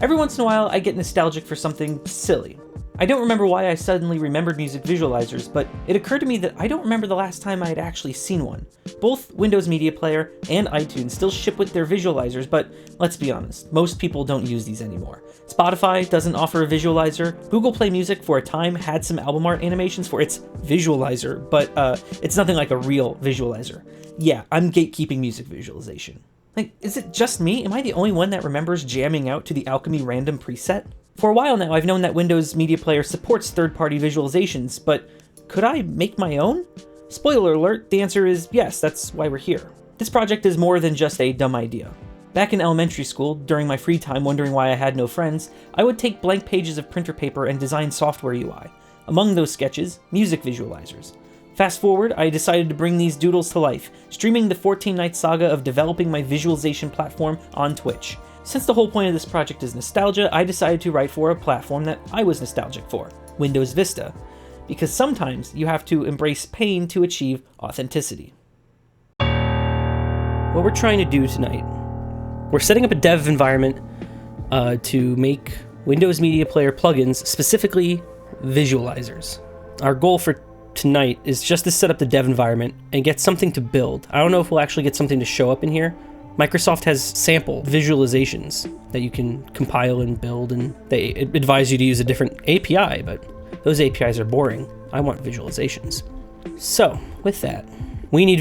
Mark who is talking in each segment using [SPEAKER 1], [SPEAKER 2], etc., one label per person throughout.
[SPEAKER 1] Every once in a while, I get nostalgic for something silly. I don't remember why I suddenly remembered music visualizers, but it occurred to me that I don't remember the last time I had actually seen one. Both Windows Media Player and iTunes still ship with their visualizers, but let's be honest, most people don't use these anymore. Spotify doesn't offer a visualizer. Google Play Music for a time had some album art animations for its visualizer, but it's nothing like a real visualizer. Yeah, I'm gatekeeping music visualization. Like, is it just me? Am I the only one that remembers jamming out to the Alchemy random preset? For a while now, I've known that Windows Media Player supports third-party visualizations, but could I make my own? Spoiler alert, the answer is yes, that's why we're here. This project is more than just a dumb idea. Back in elementary school, during my free time wondering why I had no friends, I would take blank pages of printer paper and design software UI. Among those sketches, music visualizers. Fast forward, I decided to bring these doodles to life, streaming the 14-night saga of developing my visualization platform on Twitch. Since the whole point of this project is nostalgia, I decided to write for a platform that I was nostalgic for, Windows Vista, because sometimes you have to embrace pain to achieve authenticity. What we're trying to do tonight, we're setting up a dev environment to make Windows Media Player plugins, specifically visualizers. Our goal for tonight is just to set up the dev environment and get something to build. I don't know if we'll actually get something to show up in here. Microsoft has sample visualizations that you can compile and build, and they advise you to use a different API, but those APIs are boring. I want visualizations. So, with that, we need...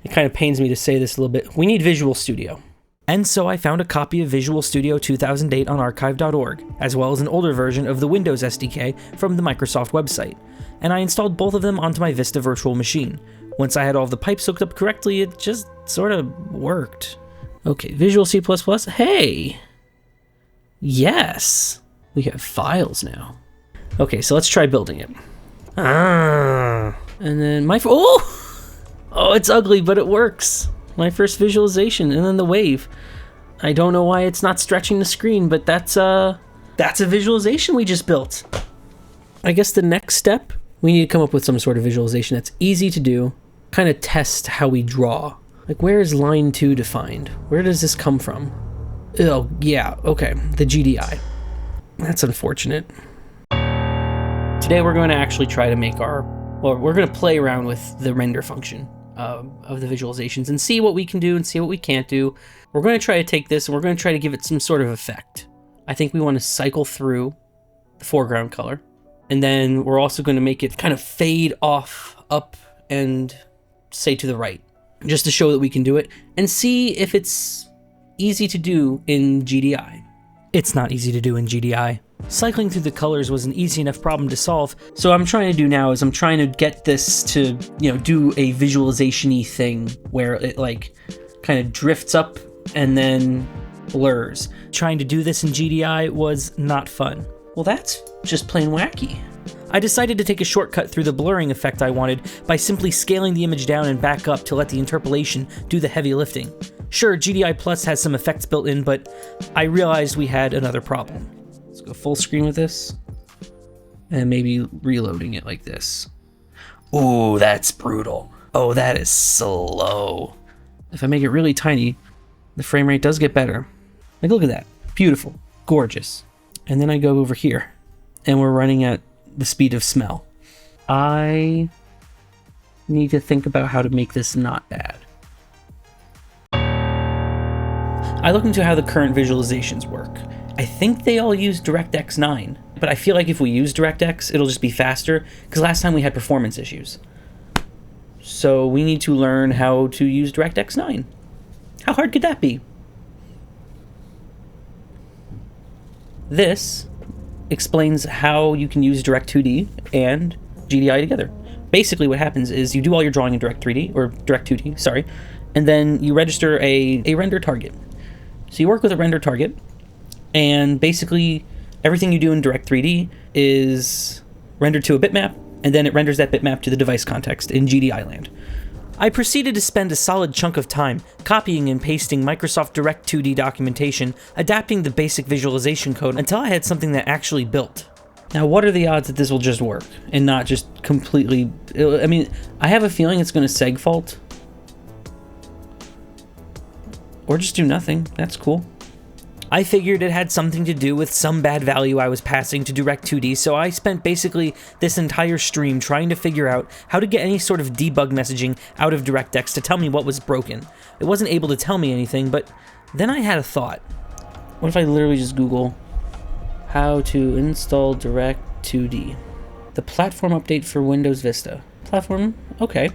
[SPEAKER 1] It kind of pains me to say this a little bit. We need Visual Studio. And so I found a copy of Visual Studio 2008 on archive.org, as well as an older version of the Windows SDK from the Microsoft website, and I installed both of them onto my Vista virtual machine. Once I had all of the pipes hooked up correctly, it just sort of worked. Okay, Visual C++, hey! Yes! We have files now. Okay, so let's try building it. And then Oh, it's ugly, but it works. My first visualization, and then the wave. I don't know why it's not stretching the screen, but that's a visualization we just built. I guess the next step, we need to come up with some sort of visualization that's easy to do, kind of test how we draw. Like, where is line 2 defined? Where does this come from? Oh, yeah, okay, the GDI. That's unfortunate. Today we're going to actually try to make we're going to play around with the render function of the visualizations and see what we can do and see what we can't do. We're going to try to take this and we're going to try to give it some sort of effect. I think we want to cycle through the foreground color, and then we're also going to make it kind of fade off up and say to the right, just to show that we can do it and see if it's easy to do in GDI. It's not easy to do in GDI. Cycling through the colors was an easy enough problem to solve, so what I'm trying to do now is I'm trying to get this to, do a visualization-y thing where it kind of drifts up and then blurs. Trying to do this in GDI was not fun. Well, that's just plain wacky. I decided to take a shortcut through the blurring effect I wanted by simply scaling the image down and back up to let the interpolation do the heavy lifting. Sure, GDI Plus has some effects built in, but I realized we had another problem. Let's go full screen with this, and maybe reloading it like this. Ooh, that's brutal. Oh, that is slow. If I make it really tiny, the frame rate does get better. Like, look at that. Beautiful. Gorgeous. And then I go over here, and we're running at the speed of smell. I need to think about how to make this not bad. I looked into how the current visualizations work. I think they all use DirectX 9, but I feel like if we use DirectX, it'll just be faster, because last time we had performance issues. So we need to learn how to use DirectX 9. How hard could that be? This explains how you can use Direct2D and GDI together. Basically what happens is you do all your drawing in Direct3D, or Direct2D, sorry, and then you register a render target. So you work with a render target, and basically everything you do in Direct3D is rendered to a bitmap, and then it renders that bitmap to the device context in GDI land. I proceeded to spend a solid chunk of time copying and pasting Microsoft Direct2D documentation, adapting the basic visualization code until I had something that actually built. Now, what are the odds that this will just work and not just completely... I mean, I have a feeling it's going to seg fault. Or just do nothing. That's cool. I figured it had something to do with some bad value I was passing to Direct2D, so I spent basically this entire stream trying to figure out how to get any sort of debug messaging out of DirectX to tell me what was broken. It wasn't able to tell me anything, but then I had a thought. What if I literally just Google how to install Direct2D? The platform update for Windows Vista. Platform? Okay.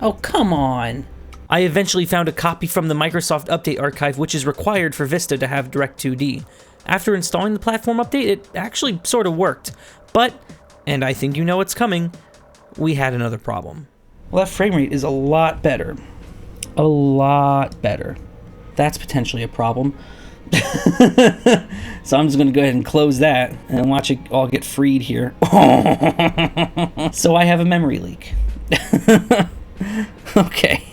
[SPEAKER 1] Oh, come on! I eventually found a copy from the Microsoft Update Archive, which is required for Vista to have Direct2D. After installing the platform update, it actually sort of worked. But, and I think you know what's coming, we had another problem. Well, that frame rate is a lot better. A lot better. That's potentially a problem. So I'm just going to go ahead and close that and watch it all get freed here. So I have a memory leak. Okay.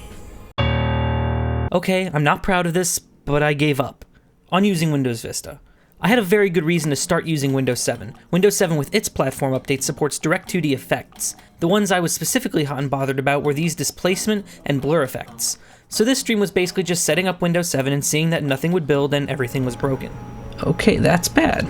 [SPEAKER 1] Okay, I'm not proud of this, but I gave up on using Windows Vista. I had a very good reason to start using Windows 7. Windows 7 with its platform update supports Direct2D effects. The ones I was specifically hot and bothered about were these displacement and blur effects. So this stream was basically just setting up Windows 7 and seeing that nothing would build and everything was broken. Okay, that's bad.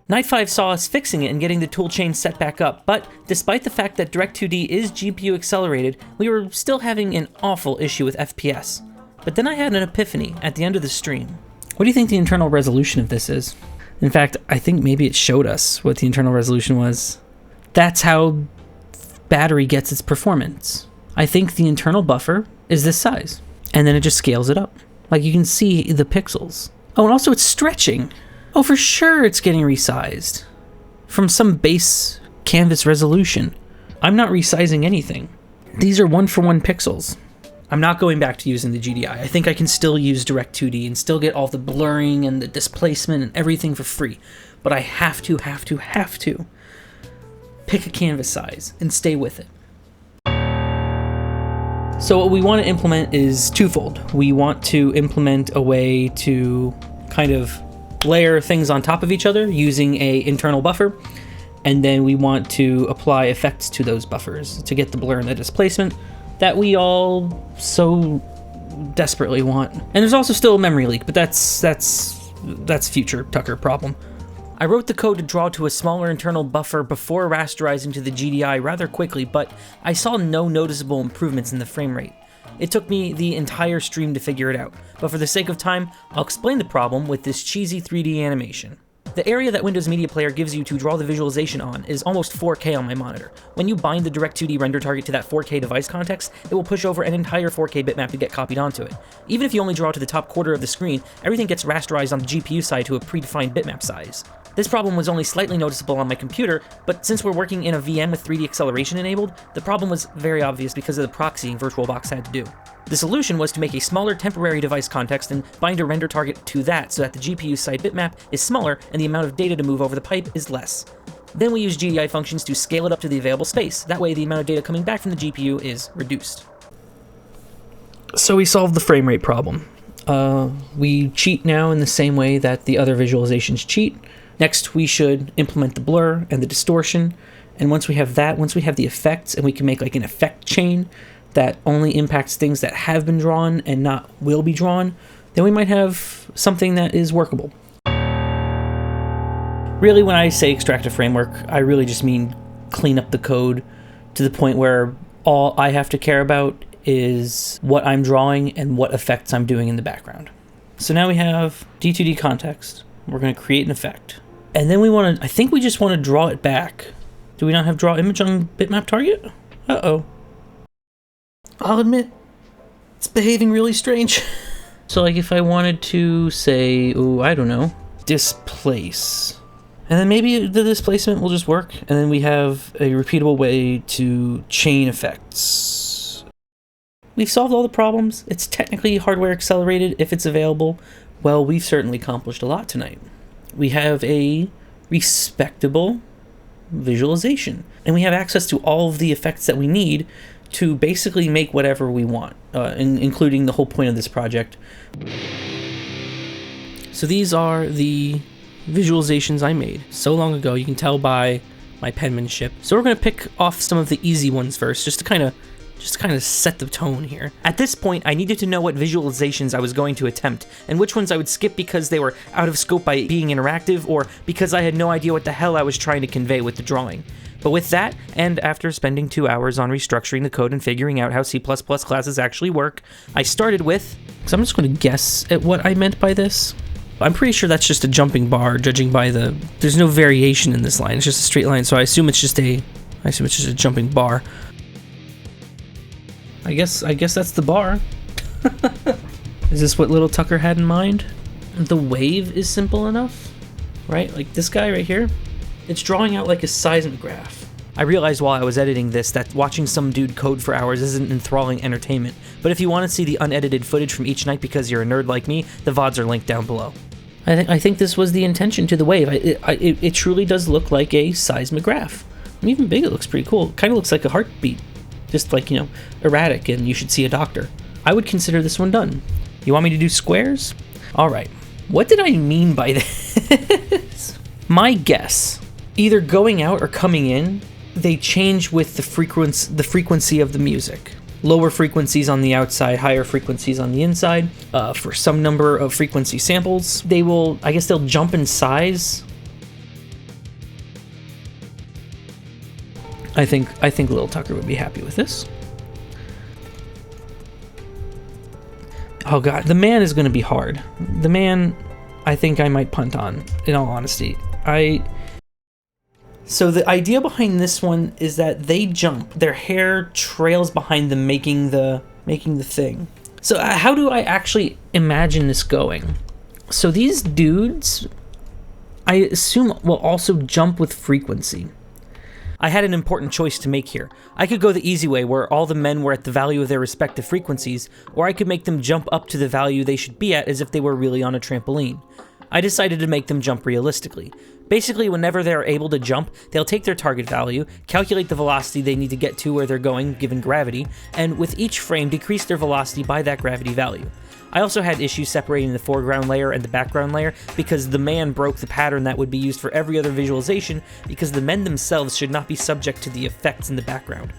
[SPEAKER 1] Night 5 saw us fixing it and getting the toolchain set back up, but despite the fact that Direct2D is GPU accelerated, we were still having an awful issue with FPS. But then I had an epiphany at the end of the stream. What do you think the internal resolution of this is? In fact, I think maybe it showed us what the internal resolution was. That's how battery gets its performance. I think the internal buffer is this size, and then it just scales it up. Like, you can see the pixels. Oh, and also it's stretching. Oh, for sure it's getting resized from some base canvas resolution. I'm not resizing anything. These are 1-for-1 pixels. I'm not going back to using the GDI. I think I can still use Direct2D and still get all the blurring and the displacement and everything for free. But I have to pick a canvas size and stay with it. So what we want to implement is twofold. We want to implement a way to kind of layer things on top of each other using an internal buffer, and then we want to apply effects to those buffers to get the blur and the displacement that we all so desperately want. And there's also still a memory leak, but that's future Tucker problem. I wrote the code to draw to a smaller internal buffer before rasterizing to the GDI rather quickly, but I saw no noticeable improvements in the frame rate. It took me the entire stream to figure it out, but for the sake of time, I'll explain the problem with this cheesy 3D animation. The area that Windows Media Player gives you to draw the visualization on is almost 4K on my monitor. When you bind the Direct2D render target to that 4K device context, it will push over an entire 4K bitmap to get copied onto it. Even if you only draw to the top quarter of the screen, everything gets rasterized on the GPU side to a predefined bitmap size. This problem was only slightly noticeable on my computer, but since we're working in a VM with 3D acceleration enabled, the problem was very obvious because of the proxying VirtualBox had to do. The solution was to make a smaller temporary device context and bind a render target to that so that the GPU side bitmap is smaller and the amount of data to move over the pipe is less. Then we use GDI functions to scale it up to the available space. That way the amount of data coming back from the GPU is reduced. So we solved the frame rate problem. We cheat now in the same way that the other visualizations cheat. Next, we should implement the blur and the distortion. And once we have that, once we have the effects and we can make like an effect chain that only impacts things that have been drawn and not will be drawn, then we might have something that is workable. Really, when I say extract a framework, I really just mean clean up the code to the point where all I have to care about is what I'm drawing and what effects I'm doing in the background. So now we have D2D context. We're going to create an effect. And then we want to, I think we just want to draw it back. Do we not have draw image on bitmap target? Uh-oh. I'll admit, it's behaving really strange. So like if I wanted to say, oh, I don't know, displace. And then maybe the displacement will just work. And then we have a repeatable way to chain effects. We've solved all the problems. It's technically hardware accelerated if it's available. Well, we've certainly accomplished a lot tonight. We have a respectable visualization. And we have access to all of the effects that we need to basically make whatever we want, including the whole point of this project. So these are the visualizations I made so long ago. You can tell by my penmanship. So we're going to pick off some of the easy ones first, just to kind of just to kind of set the tone here. At this point, I needed to know what visualizations I was going to attempt, and which ones I would skip because they were out of scope by being interactive, or because I had no idea what the hell I was trying to convey with the drawing. But with that, and after spending 2 hours on restructuring the code and figuring out how C++ classes actually work, I started with... So I'm just going to guess at what I meant by this. I'm pretty sure that's just a jumping bar, judging by the... There's no variation in this line, it's just a straight line, so I assume it's just a jumping bar. I guess that's the bar. Is this what Little Tucker had in mind? The wave is simple enough, right? Like this guy right here, it's drawing out like a seismograph. I realized while I was editing this that watching some dude code for hours isn't enthralling entertainment, but if you want to see the unedited footage from each night because you're a nerd like me, the VODs are linked down below. I think this was the intention to the wave. It truly does look like a seismograph. And even big, it looks pretty cool. It kind of looks like a heartbeat. Just like, erratic, and you should see a doctor. I would consider this one done. You want me to do squares? All right. What did I mean by this? My guess, either going out or coming in, they change with the frequency of the music. Lower frequencies on the outside, higher frequencies on the inside. For some number of frequency samples, they'll jump in size. I think Little Tucker would be happy with this. Oh god, the man is going to be hard. The man, I think I might punt on, in all honesty. So the idea behind this one is that they jump. Their hair trails behind them, making the thing. So how do I actually imagine this going? So these dudes, I assume, will also jump with frequency. I had an important choice to make here. I could go the easy way, where all the men were at the value of their respective frequencies, or I could make them jump up to the value they should be at as if they were really on a trampoline. I decided to make them jump realistically. Basically, whenever they're able to jump, they'll take their target value, calculate the velocity they need to get to where they're going given gravity, and with each frame decrease their velocity by that gravity value. I also had issues separating the foreground layer and the background layer because the man broke the pattern that would be used for every other visualization because the men themselves should not be subject to the effects in the background.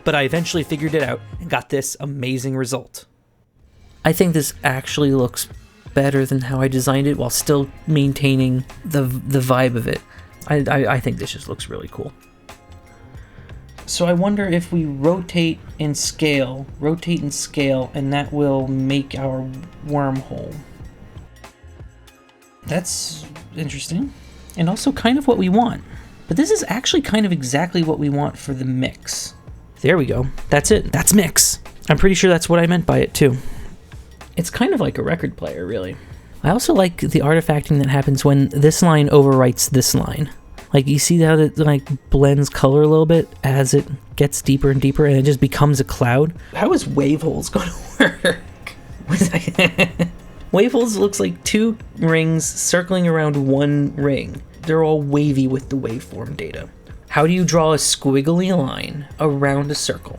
[SPEAKER 1] But I eventually figured it out and got this amazing result. I think this actually looks better than how I designed it while still maintaining the vibe of it. I think this just looks really cool. So I wonder if we rotate and scale, and that will make our wormhole. That's interesting. And also kind of what we want. But this is actually kind of exactly what we want for the mix. There we go. That's it. That's mix. I'm pretty sure that's what I meant by it too. It's kind of like a record player, really. I also like the artifacting that happens when this line overwrites this line. Like, you see how it blends color a little bit as it gets deeper and deeper, and it just becomes a cloud? How is waveholes going to work? Waveholes looks like two rings circling around one ring. They're all wavy with the waveform data. How do you draw a squiggly line around a circle?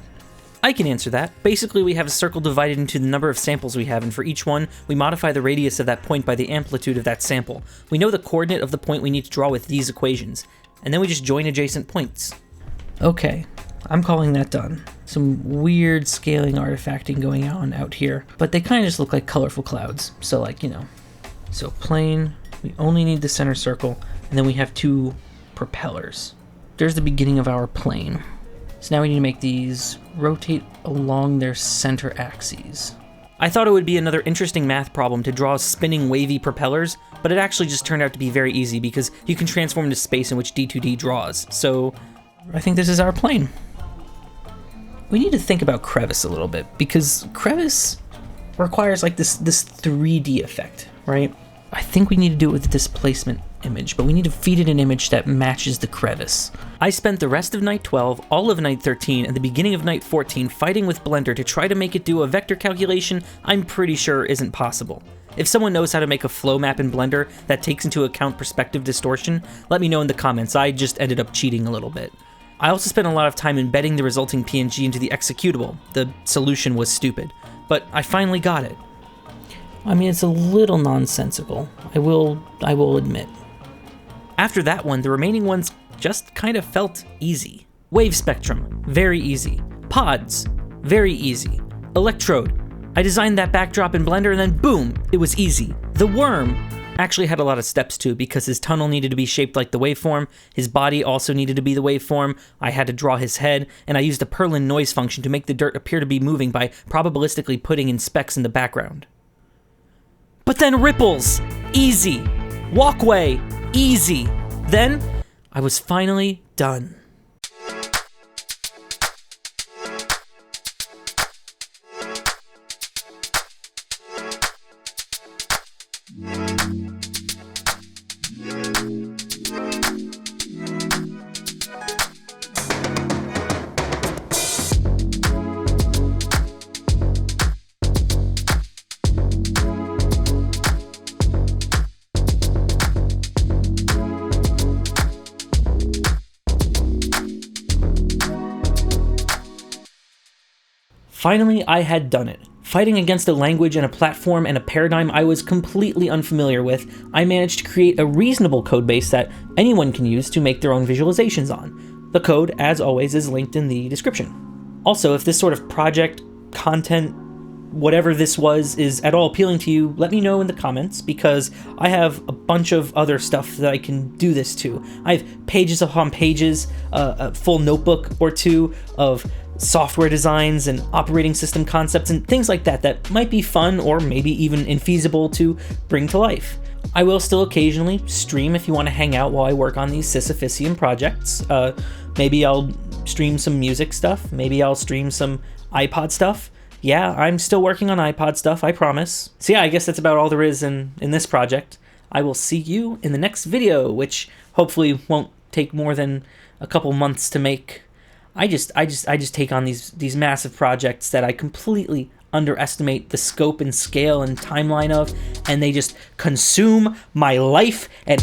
[SPEAKER 1] I can answer that. Basically, we have a circle divided into the number of samples we have, and for each one, we modify the radius of that point by the amplitude of that sample. We know the coordinate of the point we need to draw with these equations, and then we just join adjacent points. Okay, I'm calling that done. Some weird scaling artifacting going on out here, but they kind of just look like colorful clouds. So so plane, we only need the center circle, and then we have two propellers. There's the beginning of our plane. So now we need to make these rotate along their center axes. I thought it would be another interesting math problem to draw spinning wavy propellers, but it actually just turned out to be very easy because you can transform into space in which D2D draws. So I think this is our plane. We need to think about crevice a little bit because crevice requires this 3D effect, right? I think we need to do it with the displacement image, but we need to feed it an image that matches the crevice. I spent the rest of night 12, all of night 13, and the beginning of night 14 fighting with Blender to try to make it do a vector calculation I'm pretty sure isn't possible. If someone knows how to make a flow map in Blender that takes into account perspective distortion, let me know in the comments. I just ended up cheating a little bit. I also spent a lot of time embedding the resulting PNG into the executable. The solution was stupid, but I finally got it. I mean, it's a little nonsensical, I will admit. After that one, the remaining ones just kind of felt easy. Wave spectrum, very easy. Pods, Very easy. Electrode. I designed that backdrop in Blender and then boom, it was easy. The worm actually had a lot of steps too because his tunnel needed to be shaped like the waveform, his body also needed to be the waveform, I had to draw his head, and I used a Perlin noise function to make the dirt appear to be moving by probabilistically putting in specks in the background. But then ripples! Easy! Walkway! Easy! Then, I was finally done. Finally, I had done it. Fighting against a language and a platform and a paradigm I was completely unfamiliar with, I managed to create a reasonable codebase that anyone can use to make their own visualizations on. The code, as always, is linked in the description. Also, if this sort of project, content, whatever this was, is at all appealing to you, let me know in the comments, because I have a bunch of other stuff that I can do this to. I have pages upon pages, a full notebook or two of software designs and operating system concepts and things like that that might be fun or maybe even infeasible to bring to life. I will still occasionally stream if you want to hang out while I work on these Sisyphusian projects. Maybe I'll stream some music stuff. Maybe I'll stream some iPod stuff. Yeah, I'm still working on iPod stuff, I promise. So yeah, I guess that's about all there is in this project. I will see you in the next video, which hopefully won't take more than a couple months to make. I just take on these massive projects that I completely underestimate the scope and scale and timeline of, and they just consume my life and